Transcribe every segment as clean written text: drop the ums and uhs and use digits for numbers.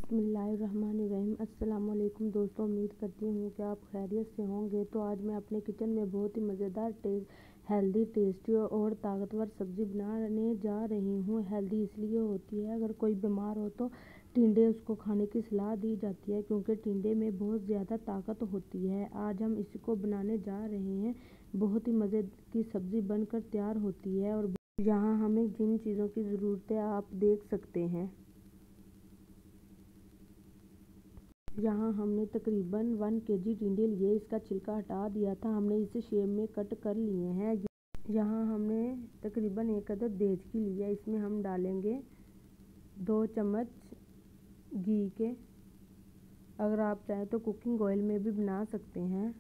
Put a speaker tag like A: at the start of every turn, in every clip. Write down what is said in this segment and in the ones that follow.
A: बिस्मिल्लाहिर्रहमानिर्रहीम। अस्सलाम वालेकुम दोस्तों, उम्मीद करती हूँ कि आप खैरियत से होंगे। तो आज मैं अपने किचन में बहुत ही मज़ेदार हेल्दी टेस्टी और ताकतवर सब्ज़ी बनाने जा रही हूँ। हेल्दी इसलिए होती है, अगर कोई बीमार हो तो टिंडे उसको खाने की सलाह दी जाती है, क्योंकि टिंडे में बहुत ज़्यादा ताकत होती है। आज हम इसको बनाने जा रहे हैं। बहुत ही मज़े की सब्ज़ी बनकर तैयार होती है। और यहाँ हमें जिन चीज़ों की ज़रूरत है आप देख सकते हैं। यहाँ हमने तकरीबन 1 केजी टिंडे लिए, इसका छिलका हटा दिया था। हमने इसे शेप में कट कर लिए हैं। यहाँ हमने तकरीबन 1 अदद देचकी लिया, इसमें हम डालेंगे 2 चम्मच घी के। अगर आप चाहें तो कुकिंग ऑयल में भी बना सकते हैं,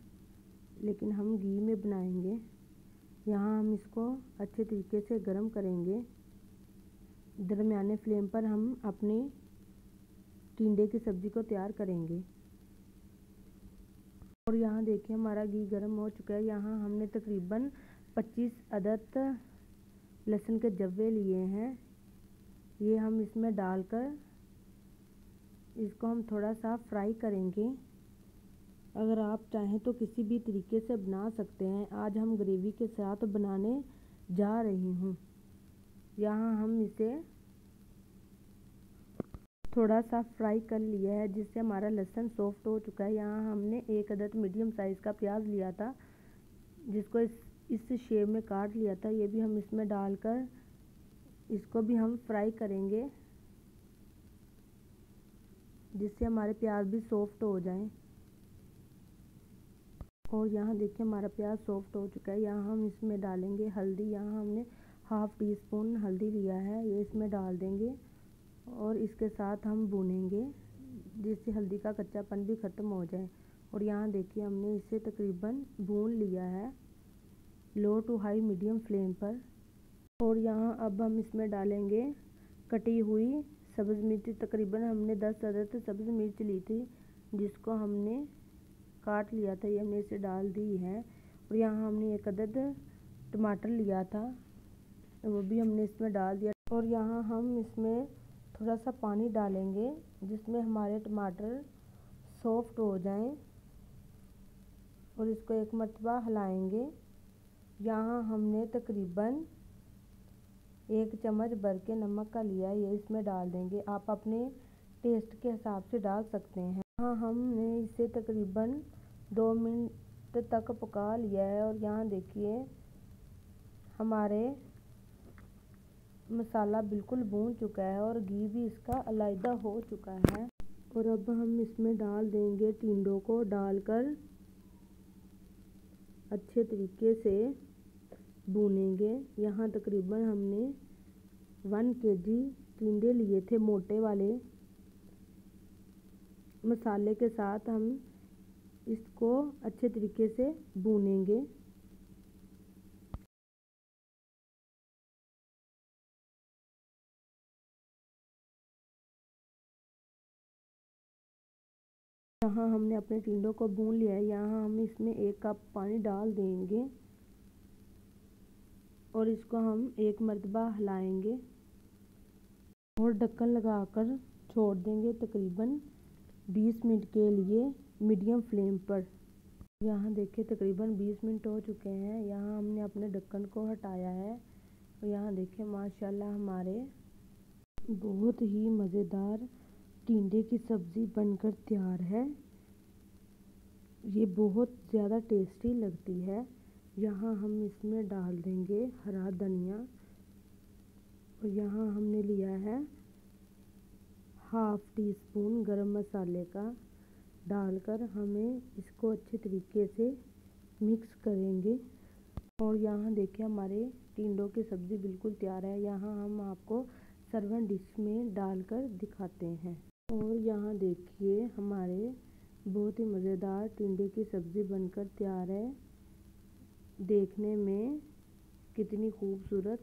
A: लेकिन हम घी में बनाएंगे। यहाँ हम इसको अच्छे तरीके से गर्म करेंगे। दरमियाने फ्लेम पर हम अपने टिंडे की सब्ज़ी को तैयार करेंगे। और यहाँ देखिए हमारा घी गर्म हो चुका है। यहाँ हमने तकरीबन 25 अदद लहसुन के जव्वे लिए हैं। ये हम इसमें डालकर इसको हम थोड़ा सा फ्राई करेंगे। अगर आप चाहें तो किसी भी तरीके से बना सकते हैं। आज हम ग्रेवी के साथ बनाने जा रही हूँ। यहाँ हम इसे थोड़ा सा फ्राई कर लिया है, जिससे हमारा लहसुन सॉफ्ट हो चुका है। यहाँ हमने 1 अदद मीडियम साइज़ का प्याज लिया था, जिसको इस शेप में काट लिया था। ये भी हम इसमें डालकर इसको भी हम फ्राई करेंगे, जिससे हमारे प्याज भी सॉफ्ट हो जाएं। और यहाँ देखिए हमारा प्याज सॉफ्ट हो चुका है। यहाँ हम इसमें डालेंगे हल्दी। यहाँ हमने हाफ़ टी स्पून हल्दी लिया है, ये इसमें डाल देंगे और इसके साथ हम भूनेंगे, जिससे हल्दी का कच्चापन भी ख़त्म हो जाए। और यहाँ देखिए हमने इसे तकरीबन भून लिया है लो टू हाई मीडियम फ्लेम पर। और यहाँ अब हम इसमें डालेंगे कटी हुई सब्ज़ मिर्च। तकरीबन हमने 10 अदद सब्ज़ मिर्च ली थी, जिसको हमने काट लिया था। ये हमने इसे डाल दी है। और यहाँ हमने 1 अदद टमाटर लिया था, वो भी हमने इसमें डाल दिया। और यहाँ हम इसमें थोड़ा सा पानी डालेंगे, जिसमें हमारे टमाटर सॉफ्ट हो जाएं। और इसको एक मरतबा हिलाएंगे। यहाँ हमने तकरीबन 1 चम्मच भर के नमक का लिया है, ये इसमें डाल देंगे। आप अपने टेस्ट के हिसाब से डाल सकते हैं। यहाँ हमने इसे तकरीबन 2 मिनट तक पका लिया है। और यहाँ देखिए हमारे मसाला बिल्कुल भून चुका है और घी भी इसका अलहदा हो चुका है। और अब हम इसमें डाल देंगे टिंडों को, डालकर अच्छे तरीके से भूनेंगे। यहाँ तकरीबन हमने 1 केजी टिंडे लिए थे, मोटे वाले। मसाले के साथ हम इसको अच्छे तरीके से भूनेंगे। यहाँ हमने अपने टिंडों को भून लिया है। यहाँ हम इसमें 1 कप पानी डाल देंगे और इसको हम एक मरतबा हिलाएंगे और ढक्कन लगाकर छोड़ देंगे तकरीबन 20 मिनट के लिए मीडियम फ्लेम पर। यहाँ देखिए तकरीबन 20 मिनट हो चुके हैं। यहाँ हमने अपने ढक्कन को हटाया है। और यहाँ देखिए माशाल्लाह हमारे बहुत ही मज़ेदार टिंडे की सब्ज़ी बनकर तैयार है। ये बहुत ज़्यादा टेस्टी लगती है। यहाँ हम इसमें डाल देंगे हरा धनिया। और यहाँ हमने लिया है हाफ़ टी स्पून गरम मसाले का, डालकर हमें इसको अच्छे तरीके से मिक्स करेंगे। और यहाँ देखिए हमारे टिंडों की सब्ज़ी बिल्कुल तैयार है। यहाँ हम आपको सर्विंग डिश में डालकर दिखाते हैं। और यहाँ देखिए हमारे बहुत ही मज़ेदार टिंडे की सब्ज़ी बनकर तैयार है। देखने में कितनी खूबसूरत,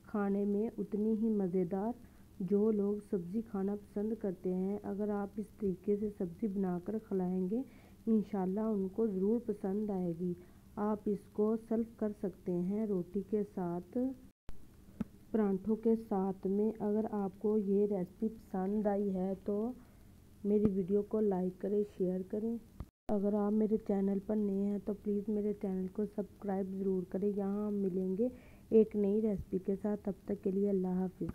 A: खाने में उतनी ही मज़ेदार। जो लोग सब्ज़ी खाना पसंद करते हैं, अगर आप इस तरीके से सब्ज़ी बनाकर खिलाएंगे, इंशाल्लाह उनको ज़रूर पसंद आएगी। आप इसको सर्व कर सकते हैं रोटी के साथ, परांठों के साथ में। अगर आपको ये रेसिपी पसंद आई है तो मेरी वीडियो को लाइक करें, शेयर करें। अगर आप मेरे चैनल पर नए हैं तो प्लीज़ मेरे चैनल को सब्सक्राइब ज़रूर करें। यहाँ हम मिलेंगे एक नई रेसिपी के साथ। तब तक के लिए अल्लाह हाफिज़।